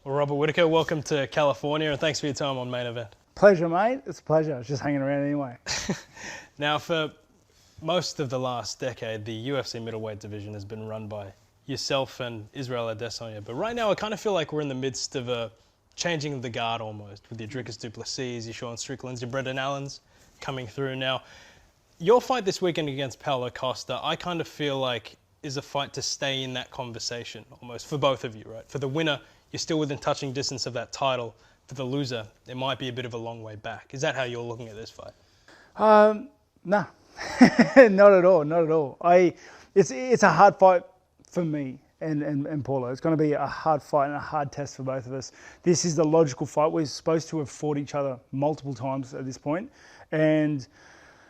Well, Robert Whittaker, welcome to California and thanks for your time on Main Event. Pleasure, mate. It's a pleasure. I was just hanging around anyway. Now, for most of the last decade, the UFC middleweight division has been run by yourself and Israel Adesanya. But right now, I kind of feel like we're in the midst of a changing of the guard almost, with your Dricus du Plessis, your Sean Stricklands, your Brendan Allens coming through. Now, your fight this weekend against Paulo Costa, I kind of feel like is a fight to stay in that conversation almost for both of you, right? For the winner, you're still within touching distance of that title. For the loser, it might be a bit of a long way back. Is that how you're looking at this fight? No, not at all. Not at all. It's a hard fight for me and Paulo. It's going to be a hard fight and a hard test for both of us. This is the logical fight. We're supposed to have fought each other multiple times at this point, and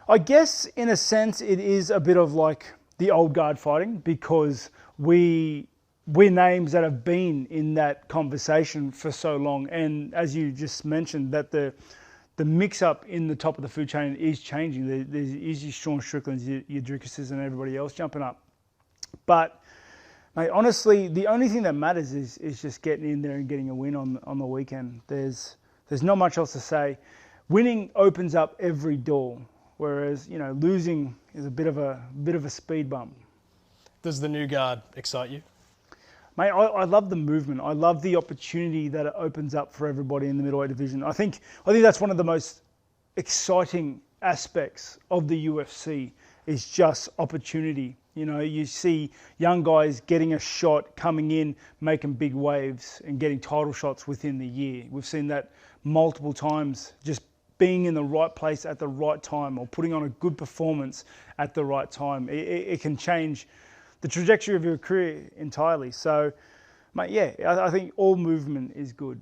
I guess in a sense it is a bit of like the old guard fighting because we're names that have been in that conversation for so long. And as you just mentioned, that the mix-up in the top of the food chain is changing. There's your Sean Stricklands, your Dricuses and everybody else jumping up. But, mate, honestly, the only thing that matters is just getting in there and getting a win on the weekend. There's not much else to say. Winning opens up every door, whereas, losing is a bit of a speed bump. Does the new guard excite you? Mate, I love the movement. I love the opportunity that it opens up for everybody in the middleweight division. I think that's one of the most exciting aspects of the UFC is just opportunity. You see young guys getting a shot, coming in, making big waves and getting title shots within the year. We've seen that multiple times, just being in the right place at the right time or putting on a good performance at the right time. It can change the trajectory of your career entirely. So, mate, yeah, I think all movement is good.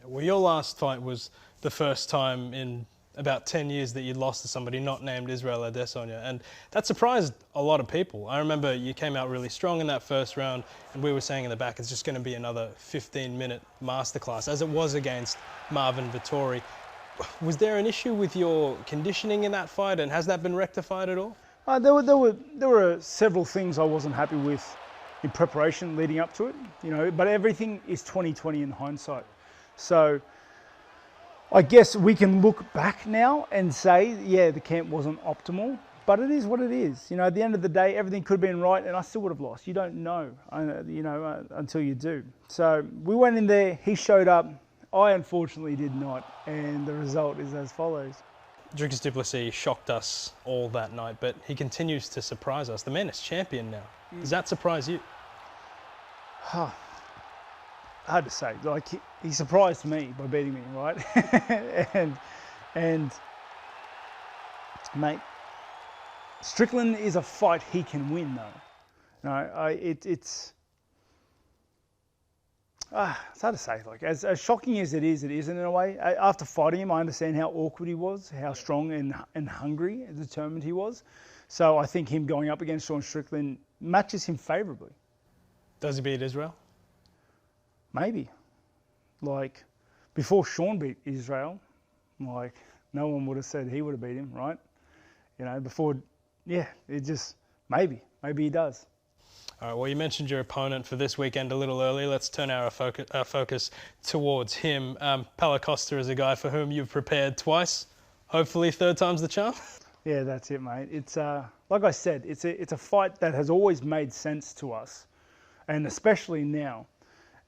Well, your last fight was the first time in about 10 years that you lost to somebody not named Israel Adesanya, and that surprised a lot of people. I remember you came out really strong in that first round, and we were saying in the back it's just going to be another 15-minute masterclass, as it was against Marvin Vettori. Was there an issue with your conditioning in that fight, and has that been rectified at all? There were several things I wasn't happy with in preparation leading up to it, but everything is 20/20 in hindsight. So I guess we can look back now and say, yeah, the camp wasn't optimal, but it is what it is. At the end of the day, everything could have been right and I still would have lost. You don't know, until you do. So we went in there, he showed up, I unfortunately did not, and the result is as follows. Dricus du Plessis shocked us all that night, but he continues to surprise us. The man is champion now. Does that surprise you? Hard to say. Like he surprised me by beating me, right? and mate, Strickland is a fight he can win, though. It's hard to say. Like as shocking as it isn't in a way. After fighting him, I understand how awkward he was, how strong and hungry and determined he was. So I think him going up against Sean Strickland matches him favourably. Does he beat Israel? Maybe. Like before Sean beat Israel, like no one would have said he would have beat him, right? Before, yeah, it just maybe he does. All right, well, you mentioned your opponent for this weekend a little earlier. Let's turn our focus towards him. Paulo Costa is a guy for whom you've prepared twice. Hopefully third time's the charm. Yeah, that's it, mate. It's like I said, it's a fight that has always made sense to us, and especially now.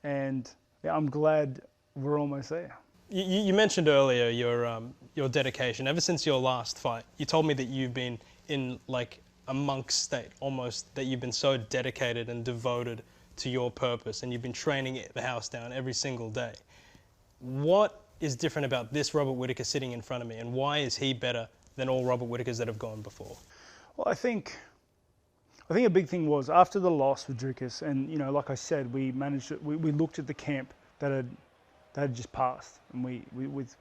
And yeah, I'm glad we're almost there. You mentioned earlier your dedication. Ever since your last fight, you told me that you've been in like a monk state almost, that you've been so dedicated and devoted to your purpose and you've been training the house down every single day. What is different about this Robert Whittaker sitting in front of me, and why is he better than all Robert Whittakers that have gone before? Well, I think a big thing was after the loss with Dricus, and like I said, we looked at the camp that had just passed, and we with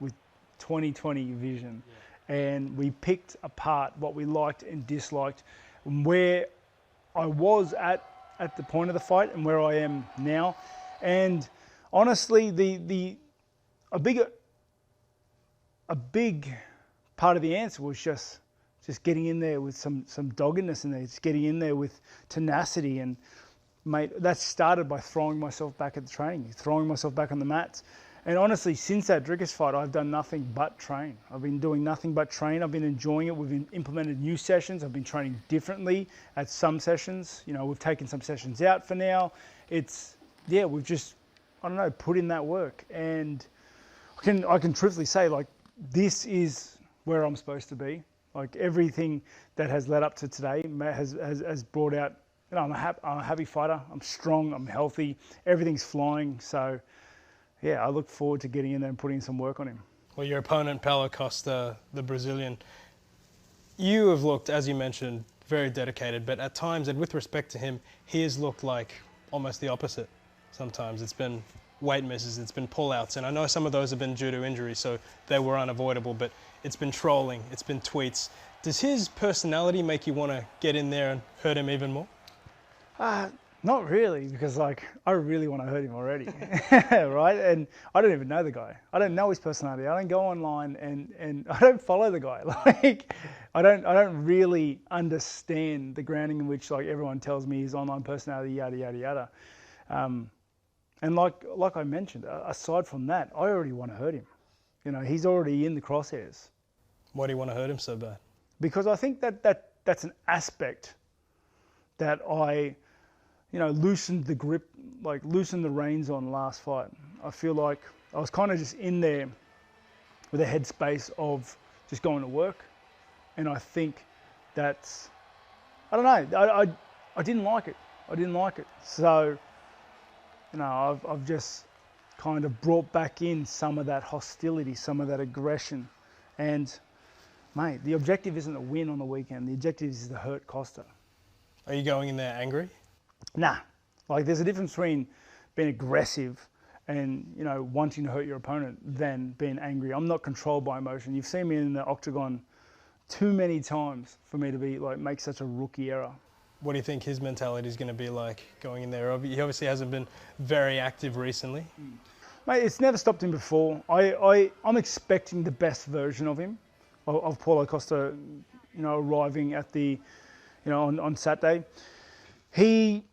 20/20 vision. Yeah. And we picked apart what we liked and disliked, and where I was at the point of the fight and where I am now. And honestly, a big part of the answer was just getting in there with some doggedness in there, just getting in there with tenacity and mate, that started by throwing myself back at the training, throwing myself back on the mats. And honestly, since that Dricus fight, I've done nothing but train. I've been doing nothing but train. I've been enjoying it. We've implemented new sessions. I've been training differently at some sessions. You know, we've taken some sessions out for now. We've just, I don't know, put in that work. And I can truthfully say, like, this is where I'm supposed to be. Like, everything that has led up to today has brought out, you know, I'm a happy fighter. I'm strong. I'm healthy. Everything's flying. So, yeah, I look forward to getting in there and putting some work on him. Well, your opponent, Paulo Costa, the Brazilian, you have looked, as you mentioned, very dedicated, but at times, and with respect to him, he has looked like almost the opposite. Sometimes it's been weight misses, it's been pull-outs, and I know some of those have been due to injury, so they were unavoidable, but it's been trolling, it's been tweets. Does his personality make you want to get in there and hurt him even more? Not really, because like I really want to hurt him already, right? And I don't even know the guy. I don't know his personality. I don't go online and I don't follow the guy. Like I don't really understand the grounding in which like everyone tells me his online personality, yada yada yada. And like I mentioned, aside from that, I already want to hurt him. You know, he's already in the crosshairs. Why do you want to hurt him so bad? Because I think that's an aspect that I, you know, loosened the grip, like loosened the reins on last fight. I feel like I was kind of just in there with a headspace of just going to work. And I think that's, I don't know, I didn't like it. I didn't like it. So, you know, I've just kind of brought back in some of that hostility, some of that aggression. And, mate, the objective isn't a win on the weekend. The objective is to hurt Costa. Are you going in there angry? Nah, like there's a difference between being aggressive and, you know, wanting to hurt your opponent than being angry. I'm not controlled by emotion. You've seen me in the octagon too many times for me to be like make such a rookie error. What do you think his mentality is going to be like going in there? He obviously hasn't been very active recently. Mate, it's never stopped him before. I'm expecting the best version of him, of Paulo Costa, you know, arriving at the, you know, on Saturday. He's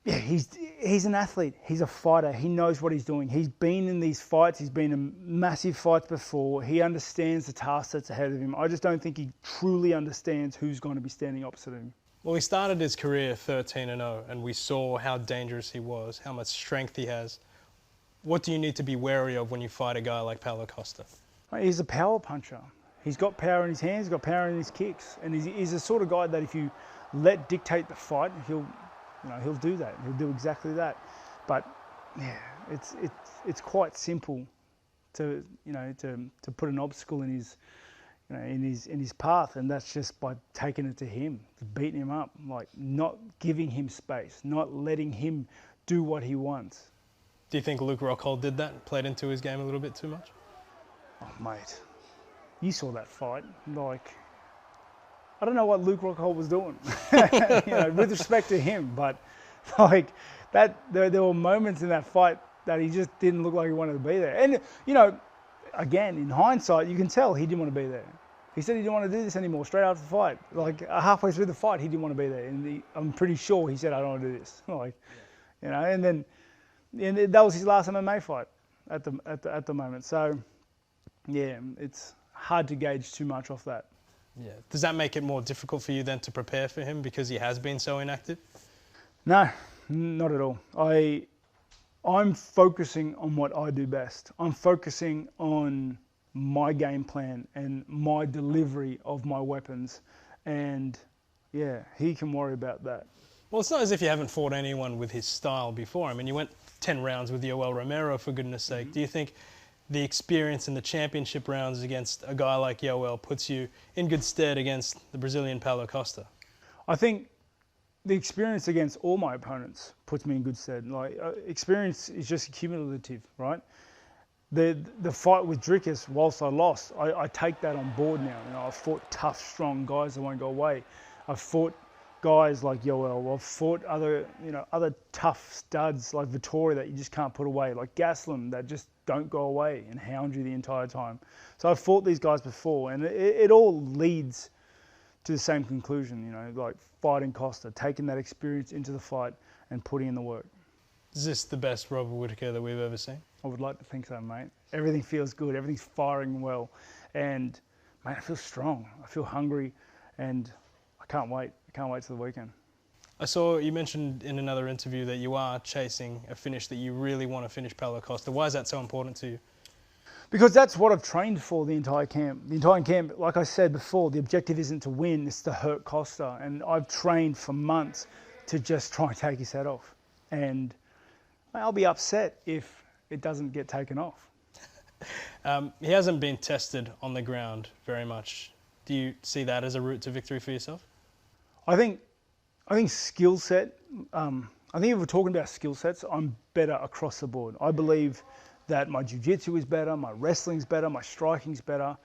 an athlete. He's a fighter. He knows what he's doing. He's been in these fights. He's been in massive fights before. He understands the task that's ahead of him. I just don't think he truly understands who's going to be standing opposite him. Well, he started his career 13-0, and we saw how dangerous he was, how much strength he has. What do you need to be wary of when you fight a guy like Paulo Costa? He's a power puncher. He's got power in his hands. He's got power in his kicks, and he's the sort of guy that if you let dictate the fight, he'll do that. He'll do exactly that. But yeah, it's quite simple to put an obstacle in his, you know, in his path, and that's just by taking it to him, beating him up, like not giving him space, not letting him do what he wants. Do you think Luke Rockhold did that, played into his game a little bit too much? Oh, mate, you saw that fight. Like, I don't know what Luke Rockhold was doing, you know, with respect to him, but like that, there were moments in that fight that he just didn't look like he wanted to be there. And, you know, again, in hindsight, you can tell he didn't want to be there. He said he didn't want to do this anymore straight after the fight. Like halfway through the fight, he didn't want to be there. And I'm pretty sure he said, I don't want to do this. Like, you know, and that was his last MMA fight at the moment. So, yeah, it's hard to gauge too much off that. Yeah. Does that make it more difficult for you then to prepare for him because he has been so inactive? No, not at all. I'm focusing on what I do best. I'm focusing on my game plan and my delivery of my weapons. And yeah, he can worry about that. Well, it's not as if you haven't fought anyone with his style before. I mean, you went 10 rounds with Yoel Romero, for goodness sake. Mm-hmm. Do you think the experience in the championship rounds against a guy like Yoel puts you in good stead against the Brazilian Paulo Costa? I think the experience against all my opponents puts me in good stead. Like experience is just cumulative, right? The fight with Dricus, whilst I lost, I take that on board now. You know, I've fought tough, strong guys that won't go away. I've fought guys like Yoel. I've fought other tough studs like Vettori that you just can't put away, like Gaslam that just don't go away and hound you the entire time. So I've fought these guys before, and it all leads to the same conclusion, you know, like fighting Costa, taking that experience into the fight and putting in the work. Is this the best Robert Whittaker that we've ever seen? I would like to think so, mate. Everything feels good. Everything's firing well. And, mate, I feel strong. I feel hungry. And I can't wait. I can't wait till the weekend. I saw you mentioned in another interview that you are chasing a finish that you really want to finish Paulo Costa. Why is that so important to you? Because that's what I've trained for the entire camp. The entire camp, like I said before, the objective isn't to win, it's to hurt Costa. And I've trained for months to just try and take his head off. And I'll be upset if it doesn't get taken off. He hasn't been tested on the ground very much. Do you see that as a route to victory for yourself? I think skill set, I think if we're talking about skill sets, I'm better across the board. I believe that my jiu-jitsu is better, my wrestling's better, my striking's better.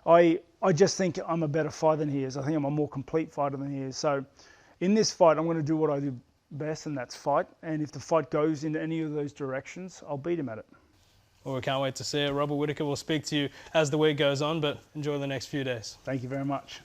I just think I'm a better fighter than he is. I think I'm a more complete fighter than he is. So in this fight, I'm going to do what I do best, and that's fight. And if the fight goes in any of those directions, I'll beat him at it. Well, we can't wait to see it. Robert Whittaker will speak to you as the week goes on, but enjoy the next few days. Thank you very much.